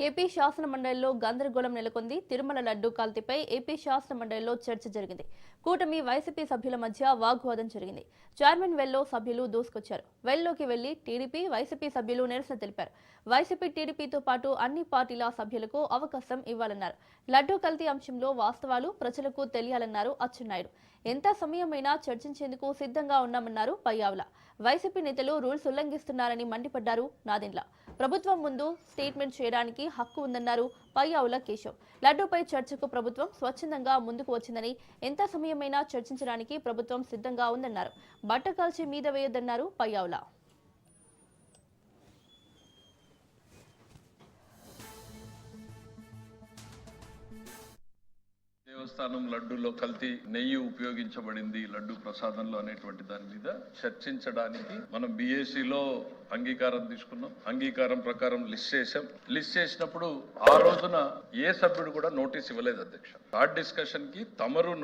AP శాసన మండలిలో గందరగోళం నెలకొంది. తిరుమల లడ్డూ కల్తీపై ఏపీ శాసన మండలిలో చర్చ జరిగింది. కూటమి వైసీపీ సభ్యుల మధ్య వాగ్వాదం జరిగింది. చైర్మన్ వెల్లో సభ్యులు దూసుకొచ్చారు. వెల్లోకి వెళ్లి టీడీపీ, వైసీపీ సభ్యులు నిరసన తెలిపారు. వైసీపీ, టీడీపీతో పాటు అన్ని పార్టీల సభ్యులకు అవకాశం ఇవ్వాలన్నారు. లడ్డూ కల్తీ అంశంలో వాస్తవాలు ప్రజలకు తెలియాలన్నారు అచ్చెన్నాయుడు. ఎంత సమయమైనా చర్చించేందుకు సిద్ధంగా ఉన్నామన్నారు పయ్యావుల. వైసీపీ నేతలు రూల్స్ ఉల్లంఘిస్తున్నారని మండిపడ్డారు నాదెండ్ల. ప్రభుత్వం ముందు స్టేట్మెంట్ చేయడానికి హక్కు ఉందన్నారు పయ్యావుల కేశవ్. లడ్డూపై చర్చకు ప్రభుత్వం స్వచ్ఛందంగా ముందుకు వచ్చిందని, ఎంత సమయమైనా చర్చించడానికి ప్రభుత్వం సిద్ధంగా ఉందన్నారు. బట్ట కాల్చి మీద వేయొద్దన్నారు పయ్యావుల. దేవస్థానం లడ్డూలో కల్తీ నెయ్యి ఉపయోగించబడింది లడ్డు ప్రసాదంలో అనేటువంటి దాని మీద చర్చించడానికి మనం BACలో అంగీకారం తీసుకున్నాం. అంగీకారం ప్రకారం లిస్ట్ చేశాం. లిస్ట్ చేసినప్పుడు ఆ రోజున ఏ సభ్యుడు కూడా నోటీస్ ఇవ్వలేదు అధ్యక్ష. షార్ట్ డిస్కషన్ కి తమరు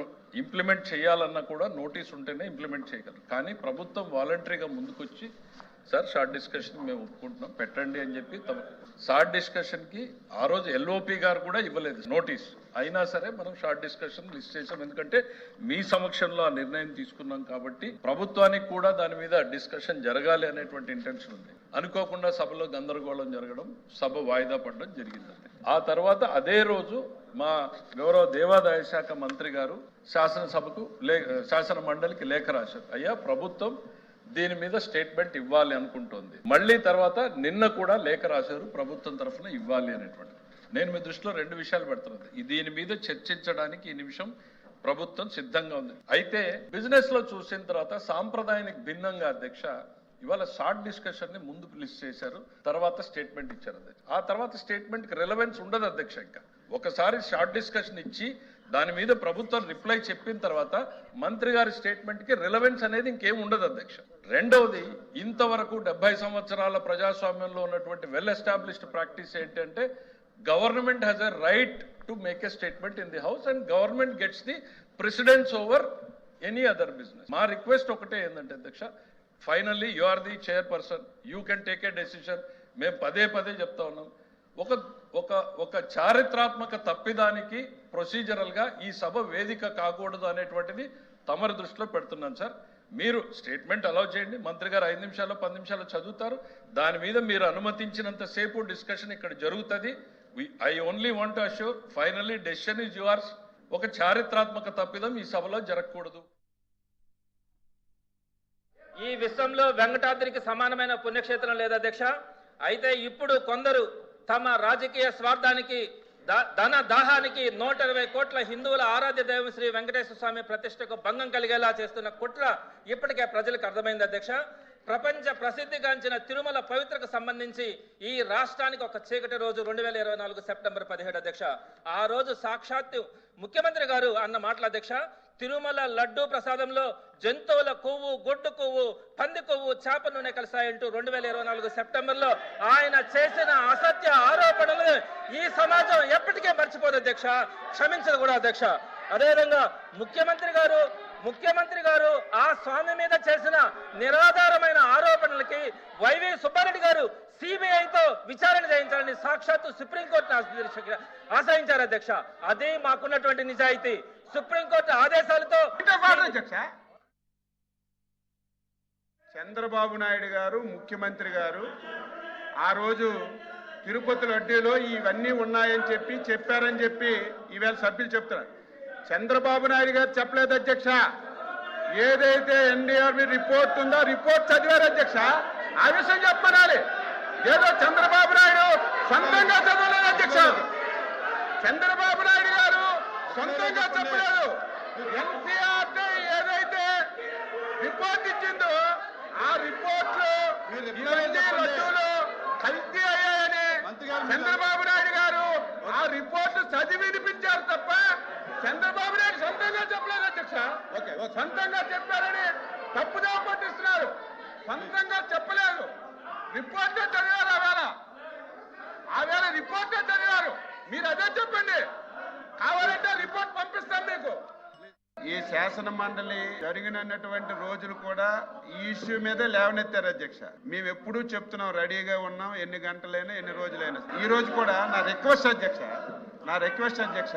ఇంప్లిమెంట్ చేయాలన్నా కూడా నోటీస్ ఉంటేనే ఇంప్లిమెంట్ చేయగలరు. కానీ ప్రభుత్వం వాలంటరీగా ముందుకొచ్చి సార్ షార్ట్ డిస్కషన్ మేము ఒప్పుకుంటున్నాం పెట్టండి అని చెప్పి షార్ట్ డిస్కషన్ కి ఆ రోజు LOP గారు కూడా ఇవ్వలేదు నోటీస్. అయినా సరే మనం షార్ట్ డిస్కషన్ లిస్ట్ చేసాం. ఎందుకంటే మీ సమక్షంలో ఆ నిర్ణయం తీసుకున్నాం కాబట్టి ప్రభుత్వానికి కూడా దాని మీద డిస్కషన్ జరగాలి అనేటువంటి ఇంటెన్షన్ ఉంది. అనుకోకుండా సభలో గందరగోళం జరగడం, సభ వాయిదా పడడం జరిగింది. ఆ తర్వాత అదే రోజు మా గౌరవ దేవాదాయ శాఖ మంత్రి గారు శాసనసభకు శాసన మండలికి లేఖ రాశారు. అయ్యా ప్రభుత్వం దీని మీద స్టేట్మెంట్ ఇవ్వాలి అనుకుంటోంది. మళ్ళీ తర్వాత నిన్న కూడా లేఖ రాశారు ప్రభుత్వం తరఫున ఇవ్వాలి అనేటువంటి. నేను మీ దృష్టిలో రెండు విషయాలు పెడుతున్నాను. దీని మీద చర్చించడానికి ఈ నిమిషం ప్రభుత్వం సిద్ధంగా ఉంది. అయితే బిజినెస్ లో చూసిన తర్వాత సాంప్రదాయానికి భిన్నంగా అధ్యక్ష ఇవాళ షార్ట్ డిస్కషన్ ని ముందుకు లిస్ట్ చేశారు, తర్వాత స్టేట్మెంట్ ఇచ్చారు అధ్యక్ష. ఆ తర్వాత స్టేట్మెంట్ కి రిలవెన్స్ ఉండదు అధ్యక్ష. ఇంకా ఒకసారి షార్ట్ డిస్కషన్ ఇచ్చి దాని మీద ప్రభుత్వం రిప్లై చెప్పిన తర్వాత మంత్రి గారి స్టేట్మెంట్ కి రిలవెన్స్ అనేది ఇంకేం ఉండదు అధ్యక్ష. రెండవది, ఇంతవరకు 70 సంవత్సరాల ప్రజాస్వామ్యంలో ఉన్నటువంటి వెల్ ఎస్టాబ్లిష్డ్ ప్రాక్టీస్ ఏంటంటే government has a right to make a statement in the house and government gets the precedence over any other business. మా రిక్వెస్ట్ ఒకటే ఏంటంటే అధ్యక్ష, finally you are the chairperson, you can take a decision. మేము పదే పదే చెప్తా ఉన్నాం. ఒక చారిత్రాత్మక తప్పిదానికి ప్రొసీజరల్ గా ఈ సభ వేదిక కాకూడదు అనేటువంటిది తమరి దృష్టిలో పెడుతున్నాను సార్. మీరు స్టేట్మెంట్ అలౌ చేయండి. మంత్రి గారు 5 నిమిషాలు 10 నిమిషాలు చదువుతారు. దాని మీద మీరు అనుమతించినంత సేపు డిస్కషన్ ఇక్కడ జరుగుతుంది. I only want to assure finally decision is yours. ఒక చారిత్రాత్మక తప్పిదం ఈ సభలో జరగకూడదు. ఈ విశ్వంలో వెంకటాద్రికి సమానమైన పుణ్యక్షేత్రం లేదు అధ్యక్ష. అయితే ఇప్పుడు కొందరు తమ రాజకీయ స్వార్థానికి, ధన దాహానికి 120 కోట్ల హిందువుల ఆరాధ్య దైవం శ్రీ వెంకటేశ్వర స్వామి ప్రతిష్టకు భంగం కలిగేలా చేస్తున్న కుట్ర ఇప్పటికే ప్రజలకు అర్థమైంది అధ్యక్ష. ప్రపంచ ప్రసిద్ధిగాంచిన తిరుమల పవిత్రకు సంబంధించి ఈ రాష్ట్రానికి ఒక చీకటి రోజు 2024 సెప్టెంబర్ 17 అధ్యక్ష. ఆ రోజు సాక్షాత్తు ముఖ్యమంత్రి గారు అన్న మాటల అధ్యక్ష, తిరుమల లడ్డూ ప్రసాదంలో జంతువుల కొవ్వు, గొడ్డు కొవ్వు, పంది కొవ్వు, చేప నూనె కలిసాయంటూ 2024 సెప్టెంబర్లో ఆయన చేసిన అసత్య ఆరోపణలు ఈ సమాజం ఎప్పటికే మర్చిపోదు అధ్యక్ష, క్షమించదు కూడా అధ్యక్ష. అదేవిధంగా ముఖ్యమంత్రి గారు ఆ స్వామి మీద చేసిన నిరాధారమైన ఆరోపణలకి వైవి సుబ్బారెడ్డి గారు CBIతో విచారణ చేయించాలని సాక్షాత్తు సుప్రీంకోర్టును ఆశ్రయించారు అధ్యక్ష. అదే మాకున్నటువంటి నిజాయితీ. సుప్రీంకోర్టు ఆదేశాలతో చంద్రబాబు నాయుడు గారు ముఖ్యమంత్రి గారు ఆ రోజు తిరుపతి లడ్డూలో ఇవన్నీ ఉన్నాయని చెప్పారని చెప్పి ఈవేళ సభ్యులు చెప్తున్నారు. చంద్రబాబు నాయుడు గారు చెప్పలేదు అధ్యక్ష. ఏదైతే NDRB రిపోర్ట్ ఉందో రిపోర్ట్ చదివారు అధ్యక్ష. ఆ విషయం చెప్పనాలి. ఏదో చంద్రబాబు నాయుడు సొంతంగా చదవలేదు అధ్యక్ష. చంద్రబాబు నాయుడు గారు సొంతంగా చెప్పలేదు. NCRT ఏదైతే రిపోర్ట్ ఇచ్చిందో ఆ రిపోర్ట్లు లడ్డూలు కల్తీ అయ్యాయని చంద్రబాబు నాయుడు గారు ఆ రిపోర్ట్ చదివి వినిపించారు తప్ప చంద్రబాబు నాయుడు సొంతంగా చెప్పలేదు అధ్యక్ష. సొంతంగా చెప్పారని తప్పుదా పట్టిస్తున్నారు. సొంతంగా చెప్పలేదు. రిపోర్టే చదివారు. ఆవేళ రిపోర్టే చదివారు. మీరు అదే చెప్పండి. కావాలంటే రిపోర్ట్ పంపిస్తాం మీకు. ఈ శాసన మండలి జరిగినటువంటి రోజులు కూడా ఈ ఇష్యూ మీదే లేవనెత్తారు అధ్యక్ష. మేము ఎప్పుడూ చెప్తున్నాం, రెడీగా ఉన్నాం, ఎన్ని గంటలైనా ఎన్ని రోజులైనా. ఈ రోజు కూడా నా రిక్వెస్ట్ అధ్యక్ష,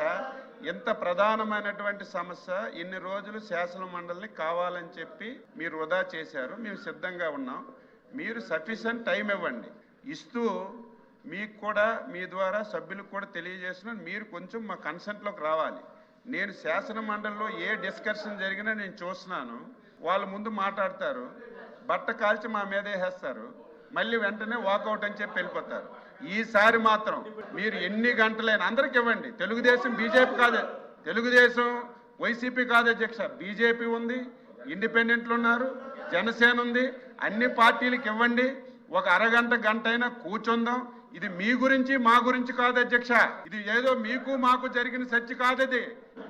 ఇంత ప్రధానమైనటువంటి సమస్య ఇన్ని రోజులు శాసన మండలిని కావాలని చెప్పి మీరు వృధా చేశారు. మేము సిద్ధంగా ఉన్నాం. మీరు సఫిషియెంట్ టైం ఇవ్వండి. ఇస్తూ మీకు కూడా మీ ద్వారా సభ్యులకు కూడా తెలియజేసిన మీరు కొంచెం మా కన్సెంట్లోకి రావాలి. నేను శాసన మండలిలో ఏ డిస్కషన్ జరిగినా నేను చూస్తున్నాను. వాళ్ళ ముందు మాట్లాడతారు, బట్ట కాల్చి మా మీద వేసేస్తారు, మళ్ళీ వెంటనే వాకౌట్ అని చెప్పి వెళ్ళిపోతారు. ఈసారి మాత్రం మీరు ఎన్ని గంటలైనా అందరికి ఇవ్వండి. తెలుగుదేశం బీజేపీ కాదు, తెలుగుదేశం వైసీపీ కాదు అధ్యక్ష, బీజేపీ ఉంది, ఇండిపెండెంట్లు ఉన్నారు, జనసేన ఉంది. అన్ని పార్టీలకు ఇవ్వండి. ఒక అరగంట గంట అయినా కూర్చుందాం. ఇది మీ గురించి మా గురించి కాదు అధ్యక్ష, ఇది ఏదో మీకు మాకు జరిగిన చర్చ కాదు. ఇది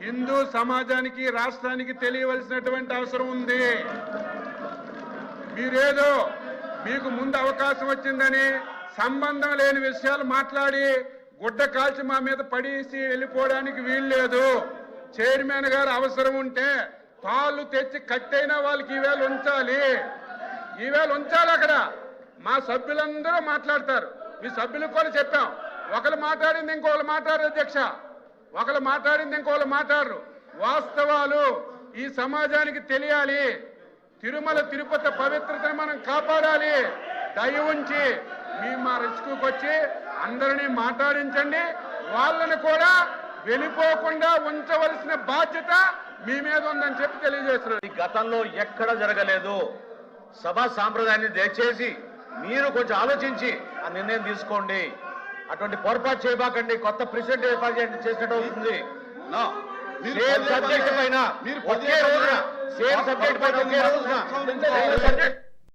హిందూ సమాజానికి రాష్ట్రానికి తెలియవలసినటువంటి అవసరం ఉంది. మీరేదో మీకు ముందు అవకాశం వచ్చిందని సంబంధం లేని విషయాలు మాట్లాడి గుడ్డ కాల్చి మా మీద పడేసి వెళ్ళిపోవడానికి వీల్లేదు. చైర్మన్ గారు అవసరం ఉంటే తాళ్ళు తెచ్చి కట్టైనా వాళ్ళకి ఈవేళ ఉంచాలి. అక్కడ మా సభ్యులందరూ మాట్లాడతారు. మీ సభ్యులకు కూడా చెప్పాం, ఒకరు మాట్లాడింది ఇంకోళ్ళు మాట్లాడరు అధ్యక్ష, ఒకరు మాట్లాడింది ఇంకోళ్ళు మాట్లాడరు. వాస్తవాలు ఈ సమాజానికి తెలియాలి. తిరుమల తిరుపతి పవిత్రతను మనం కాపాడాలి. దయ ఉంచి మీ మా రెస్క్యూకి వచ్చి అందరినీ మాట్లాడించండి. వాళ్ళని కూడా వెళ్ళిపోకుండా ఉంచవలసిన బాధ్యత మీ మీద ఉందని చెప్పి తెలియజేస్తున్నారు. ఈ గతంలో ఎక్కడ జరగలేదు. సభా సాంప్రదాయాన్ని దయచేసి మీరు కొంచెం ఆలోచించి ఆ నిర్ణయం తీసుకోండి. అటువంటి పొరపాటు చేయబాకండి. కొత్త ప్రెసిడెంట్ ఏర్పాటు చేసినట్టు అవుతుంది. సేమ్ సబ్జెక్ట్ పైన ఒకే రోజున